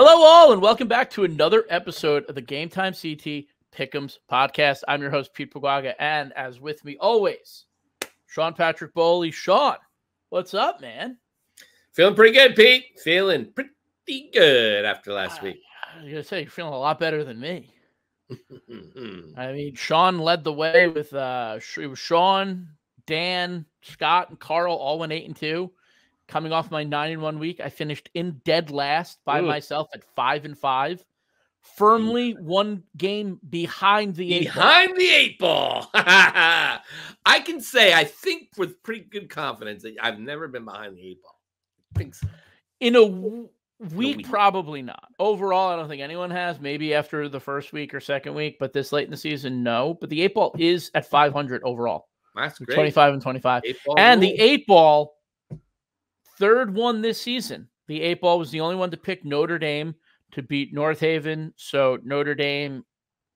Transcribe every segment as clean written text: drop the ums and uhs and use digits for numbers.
Hello all, and welcome back to another episode of the GameTimeCT Pick'ems podcast. I'm your host, Pete Paguaga, and as with me always, Sean Patrick Bowley. Sean, what's up, man? Feeling pretty good, Pete. Feeling pretty good after last week. I was going to say, you're feeling a lot better than me. I mean, Sean led the way with it was Sean, Dan, Scott, and Carl all went 8-2. Coming off my 9-1 week, I finished in dead last by myself at 5-5. Firmly one game behind the eight ball. Behind the eight ball. I can say, I think with pretty good confidence that I've never been behind the eight ball. I think so. In a week, probably not. Overall, I don't think anyone has. Maybe after the first week or second week, but this late in the season, no. But the eight ball is at 500 overall. That's great. 25-25. And the eight ball, third one this season. The eight ball was the only one to pick Notre Dame to beat North Haven. So Notre Dame,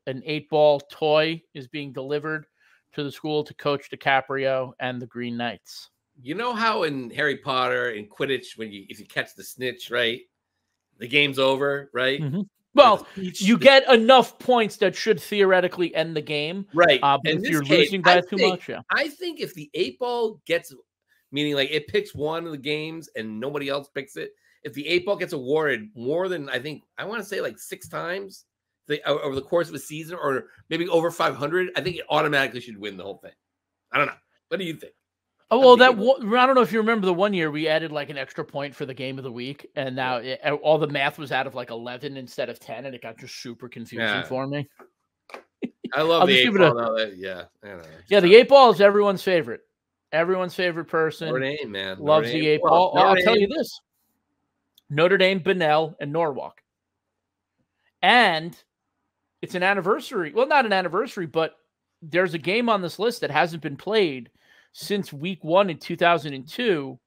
an eight ball toy is being delivered to the school to coach DiCaprio and the Green Knights. You know how in Harry Potter and Quidditch, if you catch the snitch, right, the game's over, right? Mm-hmm. Well, you get enough points that should theoretically end the game, right? But if you're losing by too much, I think if the eight ball gets, meaning like it picks one of the games and nobody else picks it, if the eight ball gets awarded more than I want to say like 6 times over the course of a season, or maybe over 500, I think it automatically should win the whole thing. I don't know. What do you think? Oh, well, I don't know if you remember the one year we added like an extra point for the game of the week, and now all the math was out of like 11 instead of 10, and it got just super confusing for me. I love the eight ball. Yeah, the eight ball is everyone's favorite. Everyone's favorite person. Notre Dame, man. Loves the eight ball. I'll tell you this. Notre Dame, Bunnell, and Norwalk. And it's an anniversary. Well, not an anniversary, but there's a game on this list that hasn't been played since week 1 in 2002.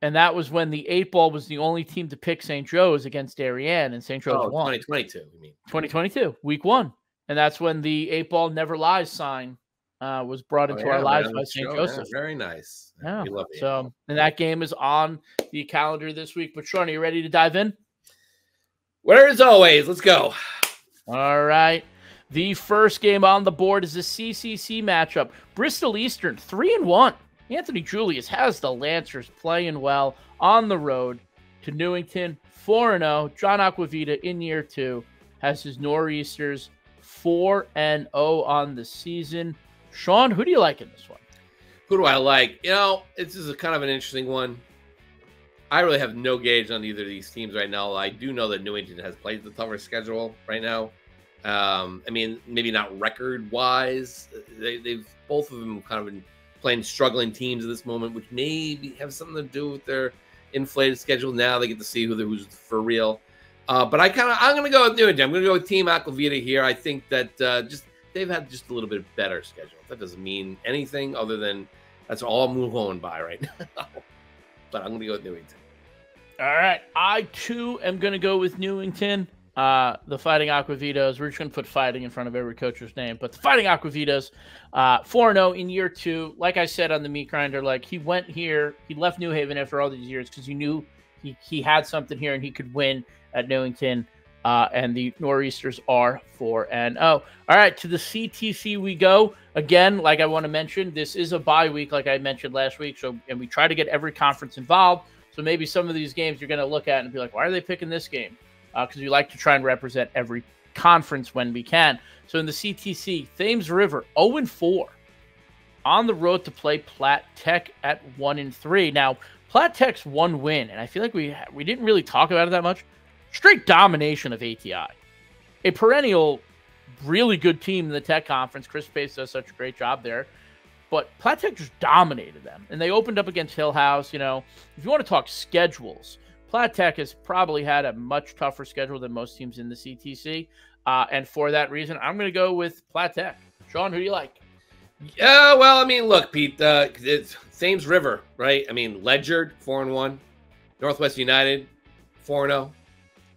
And that was when the eight ball was the only team to pick St. Joe's against Darien, and St. Joe's won. 2022, you mean? 2022, week 1. And that's when the eight ball never lies sign was brought into our lives by St. Joseph. Yeah, very nice. Yeah. So, and that game is on the calendar this week. But Sean, are you ready to dive in? Where as always, let's go. All right. The first game on the board is a CCC matchup. Bristol Eastern, 3-1. Anthony Julius has the Lancers playing well on the road to Newington, 4-0. John Aquavita in year 2 has his Nor'easters 4-0 on the season. Sean, who do you like in this one? Who do I like? You know, this is kind of an interesting one. I really have no gauge on either of these teams right now. I do know that Newington has played the tougher schedule right now. I mean, maybe not record-wise. They've both of them kind of been playing struggling teams at this moment, which maybe have something to do with their inflated schedule. Now they get to see who's for real. But I'm going to go with Newington. I'm going to go with Team Aquavita here. I think that they've had just a little bit better schedule. That doesn't mean anything other than that's all I'm going by right now. But I'm going to go with Newington. All right. I, too, am going to go with Newington. The Fighting Aquavitas. We're just going to put fighting in front of every coach's name. But the Fighting Aquavitas, 4-0 in year 2. Like I said on the Meat Grinder, like he went here. He left New Haven after all these years because he knew he had something here and he could win at Newington. And the Nor'easters are 4-0. All right, to the CTC we go. Again, like I want to mention, this is a bye week, like I mentioned last week. And we try to get every conference involved. So maybe some of these games you're going to look at and be like, why are they picking this game? Because we like to try and represent every conference when we can. So in the CTC, Thames River 0-4 on the road to play Platt Tech at 1-3. Now, Platt Tech's one win, and I feel like we didn't really talk about it that much. Straight domination of ATI. A perennial, really good team in the Tech Conference. Chris Pace does such a great job there. But Platt Tech just dominated them. And they opened up against Hill House. You know, if you want to talk schedules, Platt Tech has probably had a much tougher schedule than most teams in the CTC. And for that reason, I'm going to go with Platt Tech. Sean, who do you like? Yeah, well, I mean, look, Pete, it's Thames River, right? I mean, Ledyard, 4-1. Northwest United, 4-0.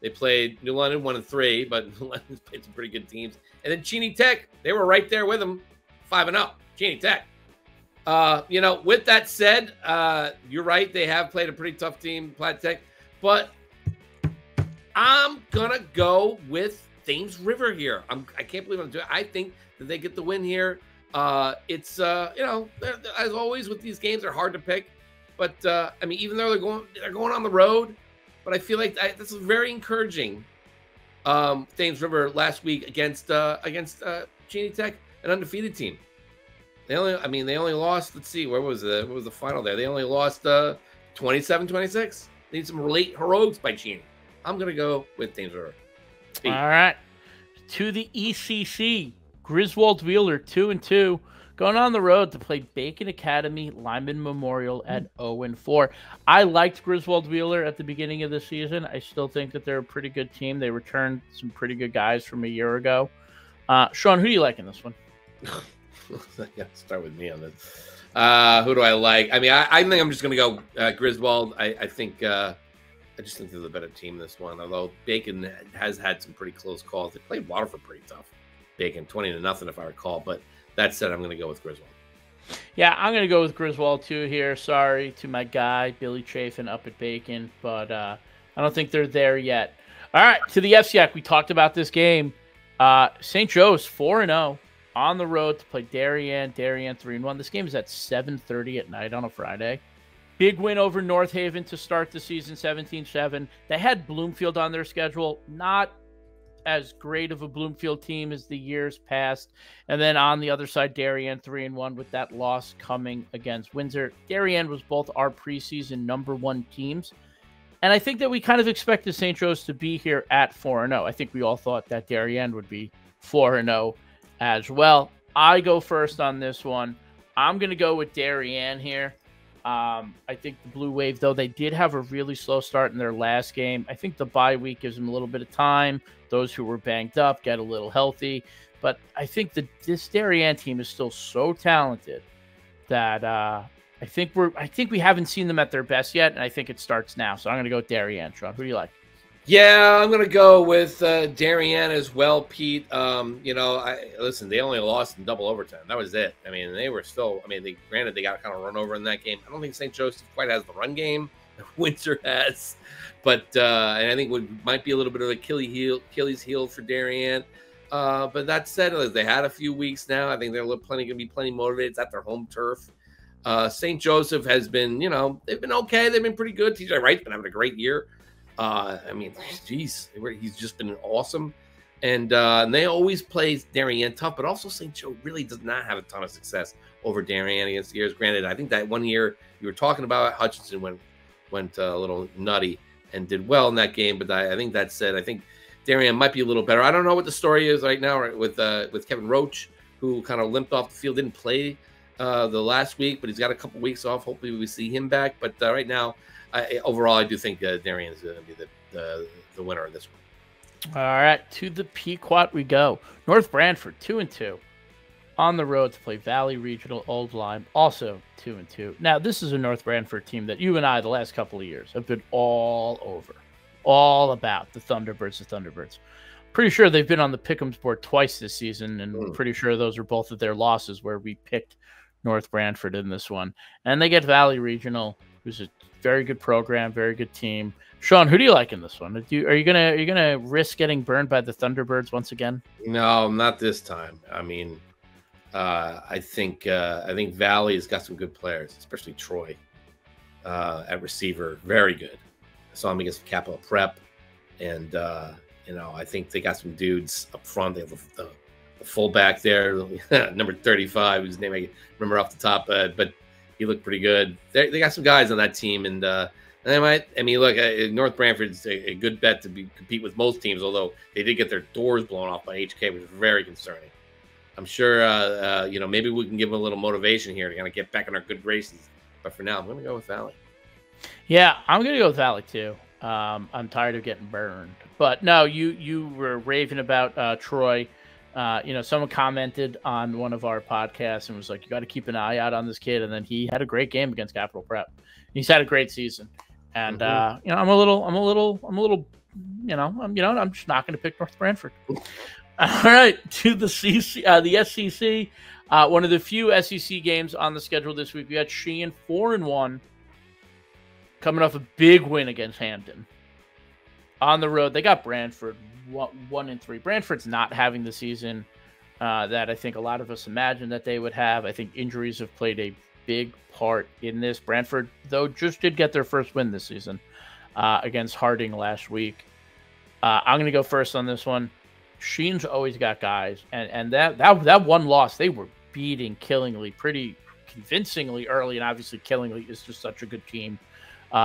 They played New London 1-3, but New London's played some pretty good teams. And then Cheney Tech, they were right there with them, 5-0. Cheney Tech. You know, with that said, you're right. They have played a pretty tough team, Platt Tech. But I'm gonna go with Thames River here. I can't believe I'm doing it. I think that they get the win here. It's as always with these games, they're hard to pick. But I mean, even though they're going on the road, but I feel like this is very encouraging. Thames River last week against Cheney Tech, an undefeated team. They only lost. Let's see, what was the final there? They only lost 27-26. They need some late heroics by Cheney. I'm gonna go with Thames River. All right, to the ECC, Griswold Wheeler 2-2, going on the road to play Bacon Academy Lyman Memorial at 0-4. I liked Griswold Wheeler at the beginning of the season. I still think that they're a pretty good team. They returned some pretty good guys from a year ago. Sean, who do you like in this one? Yeah, start with me on this. Who do I like? I mean, I think I'm just going to go Griswold. I think I just think they're the better team this one. Although Bacon has had some pretty close calls. They played Waterford pretty tough. Bacon 20-0 if I recall. But that said, I'm going to go with Griswold. Yeah, I'm going to go with Griswold too here. Sorry to my guy Billy Chafin up at Bacon, but I don't think they're there yet. All right, to the FCAC. We talked about this game. St. Joe's 4-0 on the road to play Darien. Darien 3-1. This game is at 7:30 at night on a Friday. Big win over North Haven to start the season, 17-7. They had Bloomfield on their schedule. Not as great of a Bloomfield team as the years past. And then on the other side, Darien 3-1 with that loss coming against Windsor. Darien was both our preseason #1 teams. And I think that we kind of expected St. Joe's to be here at 4-0. I think we all thought that Darien would be 4-0 as well. I go first on this one. I'm going to go with Darien here. I think the Blue Wave, though, they did have a really slow start in their last game. I think the bye week gives them a little bit of time. Those who were banged up get a little healthy. But I think that this Darien team is still so talented that I think we haven't seen them at their best yet, and I think it starts now. So I'm going to go with Darien. Sean, who do you like? Yeah, I'm going to go with Darien as well, Pete. Listen, they only lost in double overtime. That was it. I mean, they were still, granted, they got kind of run over in that game. I don't think St. Joseph quite has the run game that Windsor has. But, and I think it might be a little bit of Achilles heel for Darien. But that said, they had a few weeks now. I think they're going to be plenty motivated. It's at their home turf. St. Joseph has been, they've been okay. They've been pretty good. TJ Wright's been having a great year. He's just been awesome. And they always play Darien tough, but also St. Joe really does not have a ton of success over Darien against the years. Granted, I think that one year you were talking about Hutchinson went a little nutty and did well in that game. But I think that said, I think Darien might be a little better. I don't know what the story is right now with Kevin Roach, who kind of limped off the field, didn't play the last week, but he's got a couple weeks off. Hopefully we see him back. But right now, overall, I do think Darien is going to be the winner of this one. All right, to the Pequot we go. North Branford 2-2 on the road to play Valley Regional Old Lyme, also 2-2. Now, this is a North Branford team that you and I, the last couple of years, have been all over, all about the Thunderbirds. Pretty sure they've been on the Pick'ems board twice this season, and pretty sure those are both of their losses where we picked North Branford in this one. And they get Valley Regional, who's a very good program, very good team. Sean, who do you like in this one? Are you gonna risk getting burned by the Thunderbirds once again? No, not this time. I think Valley's got some good players, especially Troy at receiver, very good. I saw him against Capital Prep, and I think they got some dudes up front. They have the fullback there, number 35, whose name I remember off the top, but he looked pretty good. They got some guys on that team, and they might. Look, North Branford's a good bet to compete with most teams, although they did get their doors blown off by HK, which is very concerning. I'm sure, maybe we can give them a little motivation here to kind of get back in our good graces. But for now, I'm going to go with Valley. Yeah, I'm going to go with Valley too. I'm tired of getting burned. But no, you were raving about Troy. Someone commented on one of our podcasts and was like, you got to keep an eye out on this kid. And then he had a great game against Capital Prep. He's had a great season. And, I'm just not going to pick North Branford. All right. To the SEC, one of the few SEC games on the schedule this week. We got Sheehan 4-1 coming off a big win against Hampton. On the road, they got Branford 1-3. Branford's not having the season that I think a lot of us imagined that they would have. I think injuries have played a big part in this. Branford, though, just did get their first win this season against Harding last week. I'm going to go first on this one. Sheehan's always got guys, and that one loss, they were beating Killingly pretty convincingly early, and obviously Killingly is just such a good team.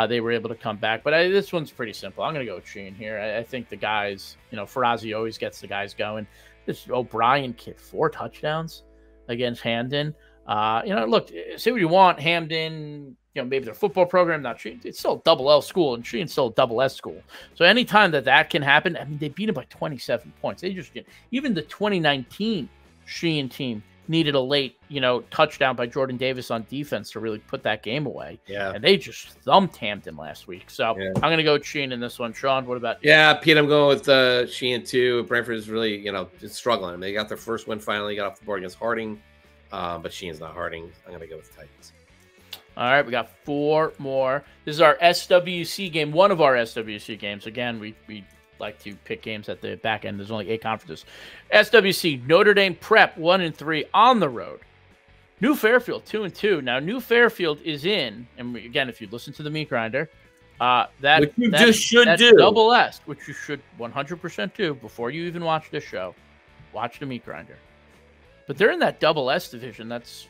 They were able to come back, but this one's pretty simple. I'm going to go with Sheehan here. I think the guys, Ferrazzi always gets the guys going. This O'Brien kid, 4 touchdowns against Hamden. Look, say what you want, Hamden, maybe their football program, not Sheehan. It's still a double L school, and Sheehan's still a double S school. So anytime that can happen, I mean, they beat him by 27 points. They just even the 2019 Sheehan team needed a late, touchdown by Jordan Davis on defense to really put that game away. Yeah. And they just thumped Hampton last week. So I'm going to go with Sheehan in this one. Sean, what about you? Yeah, Pete, I'm going with Sheehan too. Brentford is really, just struggling. They got their first win finally, got off the board against Harding, but Sheehan's not Harding. I'm going to go with the Titans. All right, we got 4 more. This is our SWC game, one of our SWC games. Again, we like to pick games at the back end. There's only 8 conferences. SWC, Notre Dame Prep 1-3 on the road. New Fairfield 2-2. Now, New Fairfield is in, and again, if you listen to the meat grinder, that should do double S, which you should 100% do before you even watch this show. Watch the meat grinder. But they're in that double S division. That's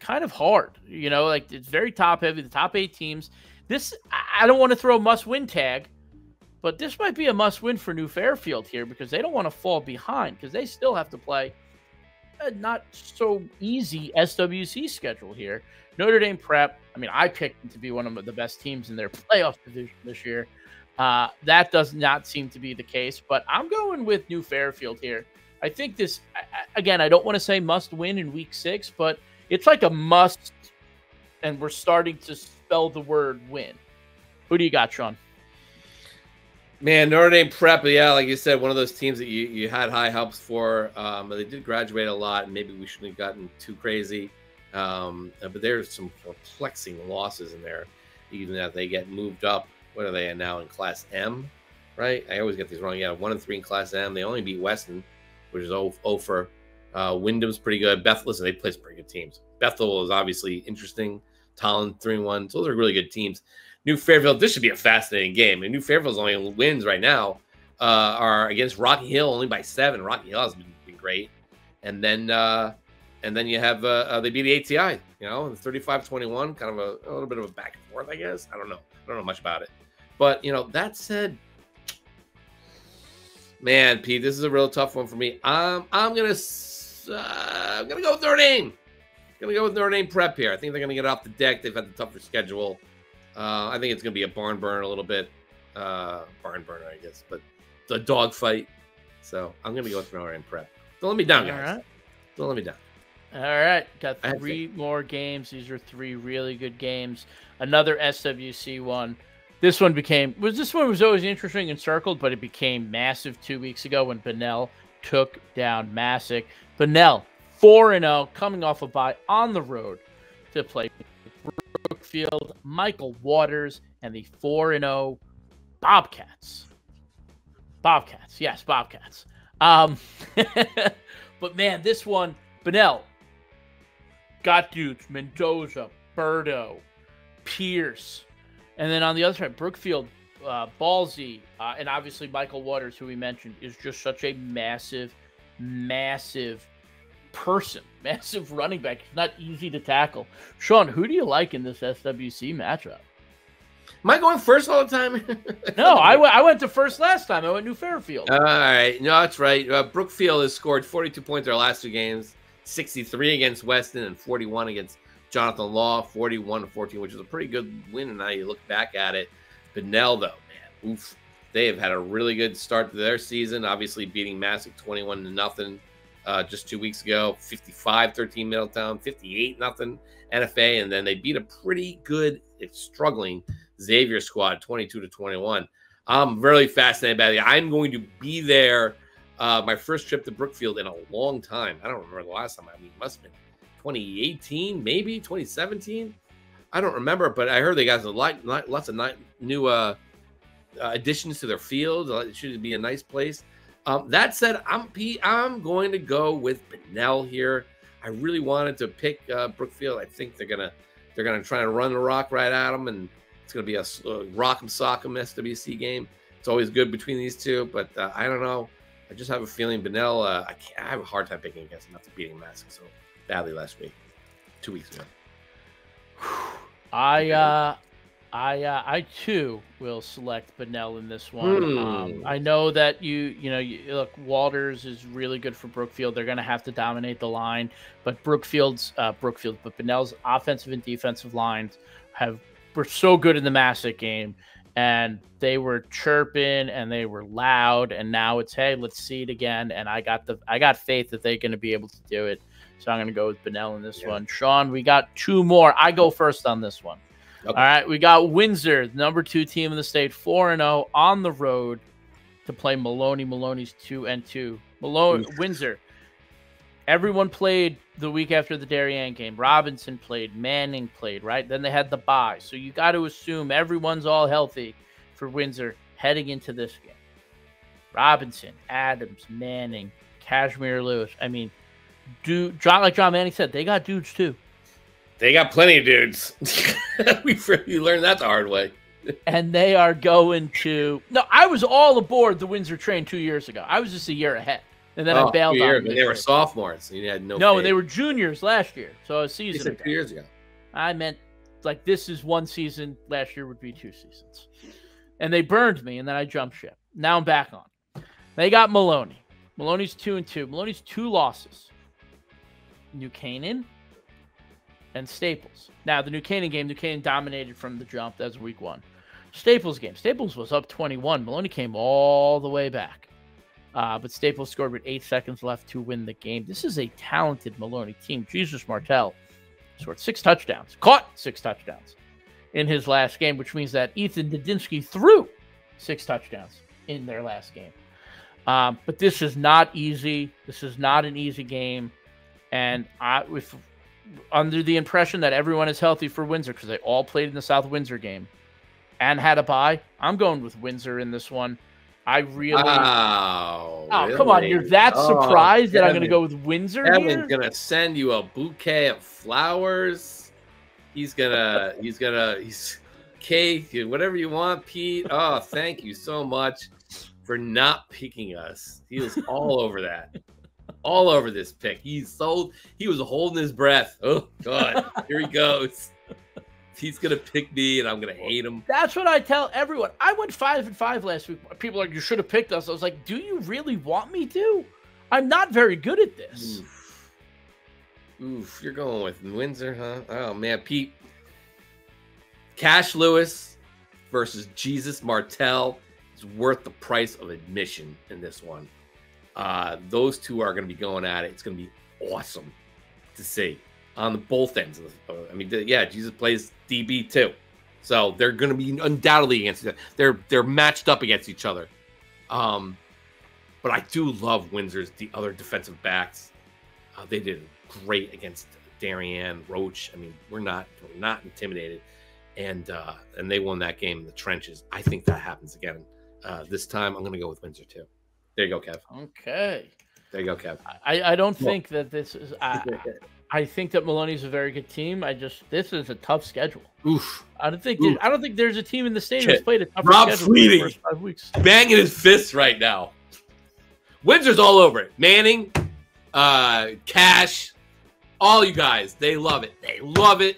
kind of hard, it's very top heavy. The top 8 teams. This, I don't want to throw a must-win tag, but this might be a must-win for New Fairfield here because they don't want to fall behind because they still have to play a not so easy SWC schedule here. Notre Dame Prep, I picked them to be one of the best teams in their playoff division this year. That does not seem to be the case, but I'm going with New Fairfield here. I think this, again, I don't want to say must-win in week 6, but it's like a must, and we're starting to spell the word win. Who do you got, Sean? Man, Notre Dame Prep, yeah, like you said, one of those teams that you had high hopes for. But they did graduate a lot, and maybe we shouldn't have gotten too crazy. But there's some perplexing losses in there, even as they get moved up. What are they now in Class M, right? I always get these wrong. Yeah, 1-3 in Class M. They only beat Weston, which is 0 for. Wyndham's pretty good. Listen, they play some pretty good teams. Bethel is obviously interesting. Tolland 3-1. So those are really good teams. New Fairfield, this should be a fascinating game. And New Fairfield's only wins right now are against Rocky Hill only by 7. Rocky Hill has been great. And then you have they beat the ATI, 35-21, kind of a little bit of a back and forth, I guess. I don't know much about it. But that said, man, Pete, this is a real tough one for me. I'm gonna go with Notre Dame. Gonna go with Notre Dame Prep here. I think they're gonna get off the deck. They've had the tougher schedule. I think it's gonna be a barn burner a little bit. Barn burner, I guess, but the dog fight. So I'm gonna go with Notre Dame Prep. Don't let me down, guys. Right. Don't let me down. All right, got 3 more games. These are 3 really good games. Another SWC one. This one was always interesting and circled, but it became massive 2 weeks ago when Bunnell took down Massick. Bunnell 4-0, coming off a bye on the road to play Brookfield, Michael Waters, and the 4-0 Bobcats. Yes, Bobcats. But man, this one, Bunnell got dudes, Mendoza, Birdo, Pierce. And then on the other side, Brookfield, Ballsy, and obviously Michael Waters, who we mentioned, is just such a massive person, massive running back. It's not easy to tackle. Sean, who do you like in this SWC matchup? Am I going first all the time? No, I went to first last time. I went New Fairfield. All right. No, that's right. Brookfield has scored 42 points their last 2 games, 63 against Weston and 41 against Jonathan Law, 41-14, which is a pretty good win. And now you look back at it. Bunnell, though, man, oof. They have had a really good start to their season, obviously beating Massick 21-0 just 2 weeks ago, 55-13 Middletown, 58-0 NFA, and then they beat a pretty good, struggling Xavier squad, 22-21. I'm really fascinated by it. I'm going to be there. My first trip to Brookfield in a long time. I don't remember the last time. It must have been 2018, maybe 2017. I don't remember, but I heard they got lots of new additions to their field. It should be a nice place. That said, I'm going to go with Bunnell here. I really wanted to pick Brookfield. I think they're gonna try and run the rock right at them, and it's gonna be a rock'em sock'em SWC game. It's always good between these two, but I don't know. I just have a feeling Bunnell. I have a hard time picking against them after beating Massick so badly last week, 2 weeks ago. I too will select Bunnell in this one. I know that you look, Walters is really good for Brookfield. They're going to have to dominate the line, but but Bunnell's offensive and defensive lines were so good in the Massick game, and they were chirping and they were loud, and now it's, hey, let's see it again. And I got faith that they're going to be able to do it. So I'm going to go with Bunnell in this one. Sean, we got 2 more. I go first on this one. Okay. All right, we got Windsor, the number 2 team in the state, 4-0 on the road to play Maloney. Maloney's 2-2. Windsor. Everyone played the week after the Darien game. Robinson played, Manning played, right? Then they had the bye. So you got to assume everyone's all healthy for Windsor heading into this game. Robinson, Adams, Manning, Kashmir Lewis. I mean, like John Manning said, they got dudes too. They got plenty of dudes. We learned that the hard way. And they are going to... No, I was all aboard the Windsor train 2 years ago. I was just a year ahead. And then I bailed on them. They were sophomores. You had no faith. They were juniors last year. So a season ago. 2 years ago. I meant, like, this is 1 season. Last year would be 2 seasons. And they burned me, and then I jumped ship. Now I'm back on. They got Maloney. Maloney's 2-2. Maloney's 2 losses. New Canaan and Staples. Now, the New Canaan dominated from the jump. That was week 1. Staples game. Staples was up 21. Maloney came all the way back. But Staples scored with 8 seconds left to win the game. This is a talented Maloney team. Jesus Martel scored 6 touchdowns. Caught 6 touchdowns in his last game, which means that Ethan Dadinsky threw 6 touchdowns in their last game. But this is not easy. This is not an easy game. And under the impression that everyone is healthy for Windsor because they all played in the South Windsor game and had a bye, I'm going with Windsor in this one. I really... Oh, really? Come on. You're that surprised that I'm going to go with Windsor here? Kevin's going to send you a bouquet of flowers. He's cake, whatever you want, Pete. Oh, thank you so much for not picking us. He was all over that. All over this pick. He was holding his breath. Oh, God. Here he goes. He's going to pick me, and I'm going to hate him. That's what I tell everyone. I went 5-5 last week. People are like, you should have picked us. I was like, do you really want me to? I'm not very good at this. Oof. You're going with Windsor, huh? Oh, man. Pete. Cash Lewis versus Jesus Martel is worth the price of admission in this one. Those two are going to be going at it. It's going to be awesome to see on the both ends. Jesus plays DB too, so they're going to be undoubtedly against each other. They're matched up against each other. But I do love Windsor's the other defensive backs. They did great against Darien, Roach. I mean, we're not intimidated, and they won that game in the trenches. I think that happens again this time. I'm going to go with Windsor too. There you go, Kev. Okay. There you go, Kev. I don't think that this is. I think that Maloney's a very good team. This is a tough schedule. Oof. I don't think there's a team in the state who's played a tough schedule Fleeting, for the first 5 weeks. Banging his fists right now. Windsor's all over it. Manning, Cash, all you guys, they love it. They love it.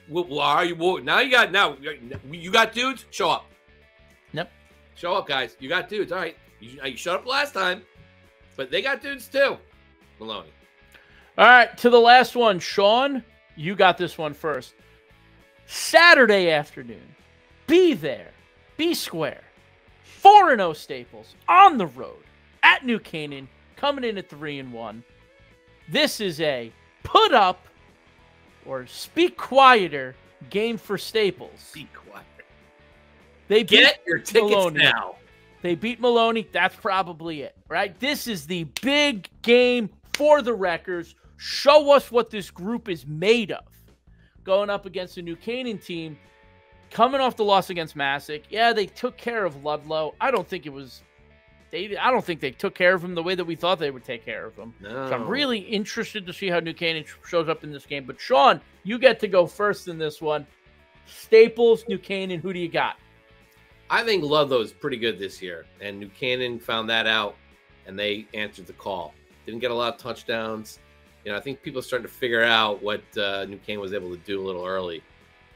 Now you got dudes. Show up. Yep. Show up, guys. You got dudes. All right. You showed up last time, but they got dudes too. Maloney. All right, to the last one. Sean, you got this one first. Saturday afternoon. Be there. Be square. 4-0 Staples on the road at New Canaan, coming in at 3-1. This is a put up or speak quieter game for Staples. Speak quiet. They get your tickets Maloney. Now. They beat Maloney. That's probably it, right? This is the big game for the Wreckers. Show us what this group is made of. Going up against a New Canaan team, coming off the loss against Massac, yeah, they took care of Ludlow. I don't think they took care of him the way that we thought they would take care of him. No. So I'm really interested to see how New Canaan shows up in this game. But Sean, you get to go first in this one. Staples, New Canaan, who do you got? I think Ludlow is pretty good this year, and New Canaan found that out, and they answered the call. Didn't get a lot of touchdowns. I think people are starting to figure out what New Canaan was able to do a little early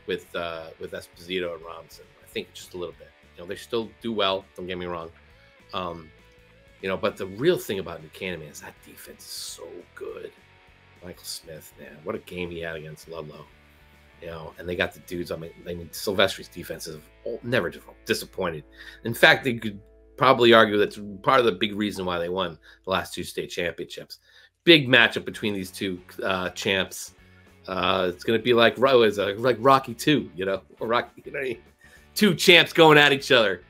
with Esposito and Robinson. I think just a little bit. They still do well. Don't get me wrong. But the real thing about New Canaan, man, is that defense is so good. Michael Smith, man, what a game he had against Ludlow. And they got the dudes. I mean, Silvestri's defense is never disappointed. In fact, they could probably argue that's part of the big reason why they won the last 2 state championships. Big matchup between these two champs. It's going to be like Rocky 2, or Rocky, 2 champs going at each other,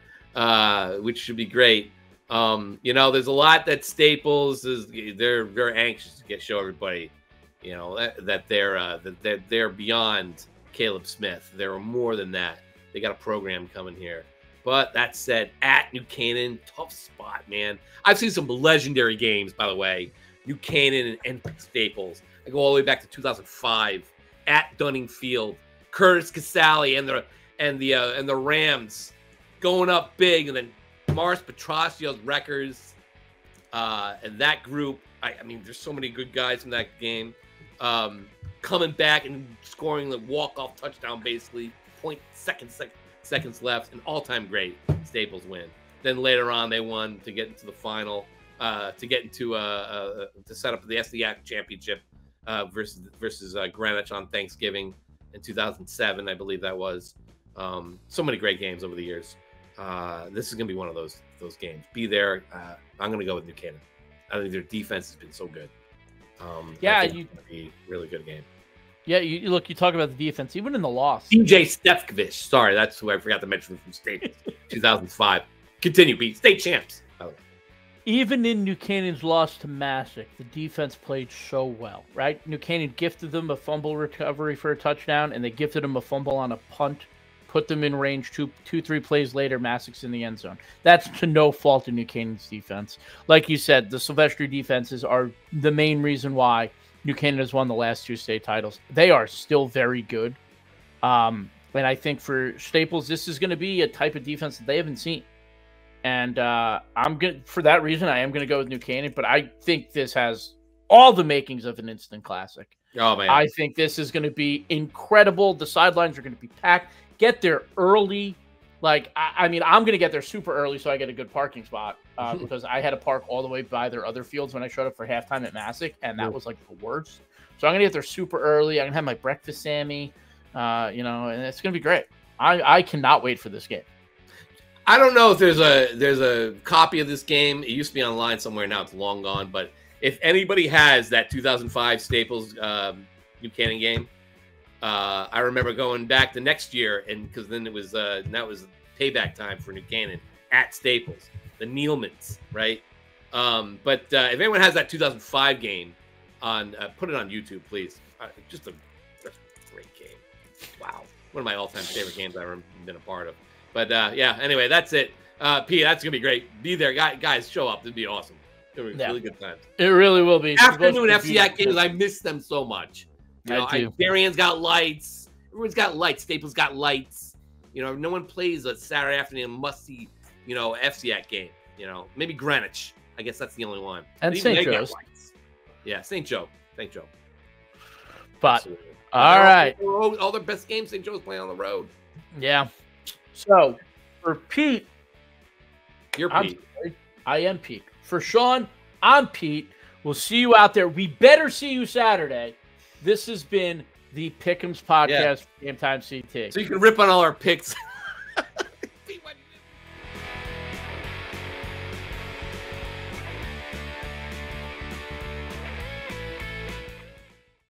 which should be great. There's a lot that Staples they're very anxious to show everybody. That they're beyond Caleb Smith. They're more than that. They got a program coming here. But that said, at New Canaan, tough spot, man. I've seen some legendary games, by the way. New Canaan and Staples. I go all the way back to 2005 at Dunning Field. Curtis Casale and the Rams going up big, and then Morris Petraccio's records and that group. I mean, there's so many good guys in that game. Coming back and scoring the walk-off touchdown, basically, seconds left, an all-time great Staples win. Then later on, they won to get into the final, to set up the SEAC championship versus Greenwich on Thanksgiving in 2007, I believe that was. So many great games over the years. This is going to be one of those games. Be there. I'm going to go with New Canaan. I think their defense has been so good. It's going to be a really good game. Yeah, you talk about the defense, even in the loss. DJ Stefkovich. Sorry, that's who I forgot to mention from State 2005. Continue, Pete. State champs, by the way. Even in New Canaan's loss to Massac, the defense played so well, right? New Canaan gifted them a fumble recovery for a touchdown, and they gifted them a fumble on a punt, put them in range 2-3 plays later, Massac's in the end zone. That's to no fault of New Canaan's defense. Like you said, the Silvestri defenses are the main reason why New Canaan has won the last 2 state titles. They are still very good. And I think for Staples, this is going to be a type of defense that they haven't seen. And for that reason, I am going to go with New Canaan. But I think this has all the makings of an instant classic. Oh, man. I think this is going to be incredible. The sidelines are going to be packed. Get there early. I'm going to get there super early so I get a good parking spot because I had to park all the way by their other fields when I showed up for halftime at Massac, and that was the worst. So I'm going to get there super early. I'm going to have my breakfast Sammy, and it's going to be great. I cannot wait for this game. I don't know if there's a copy of this game. It used to be online somewhere. Now it's long gone. But if anybody has that 2005 Staples New Canaan game, I remember going back the next year, and because then it was that was payback time for New Canaan at Staples, the Nealmans, right? But if anyone has that 2005 game on, put it on YouTube, please. Just a great game. Wow, one of my all-time favorite games I've ever been a part of. But anyway, that's it. P, that's gonna be great. Be there, guys. Show up. It'd be awesome. It'll be really good times. It really will be. Afternoon FCAC games, I miss them so much. Darien's got lights. Everyone's got lights. Staples got lights. No one plays a Saturday afternoon must-see, FCAC game. Maybe Greenwich. I guess that's the only one. And St. Joe's. Yeah, St. Joe. St. Joe. But absolutely. All right, all their best games, St. Joe's playing on the road. Yeah. So for Pete, you're Pete. I am Pete. For Sean, I'm Pete. We'll see you out there. We better see you Saturday. This has been the Pick'ems podcast, GameTimeCT. So you can rip on all our picks